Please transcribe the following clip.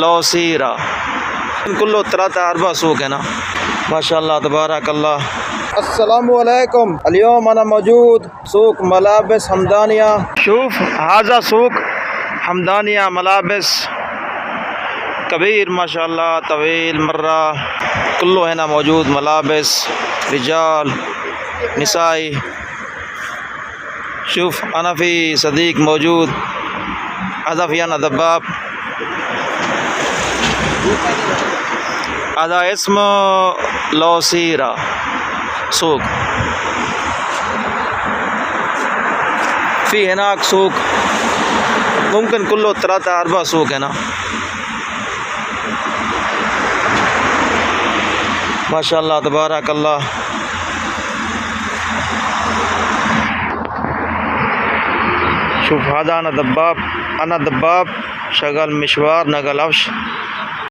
लौसीरा कुल्लो तरह अरबा सूक है ना माशाअल्लाह तबारकल्लाह। अस्सलामुअलैकुम अलियौम अना मौजूद सूक मलाबिस हमदानिया शूफ हाजा सूक हमदानिया मलाबिस कबीर माशाअल्लाह तवील मर्रा कुल्लो है ना मौजूद मलाबिस रिजाल निसाई शूफ अनफ़ी सदीक मौजूद अदाफियाना दब्बाब अदा इसम लौसीरा सूक फ़ी हनाक सूक मुमकिन कुल्लो तरह अरबा सूक है ना माशाअल्लाह तबारकल्लाह। शुफ हादा अना दब्बाब शगल मिशवार नगल अफ्श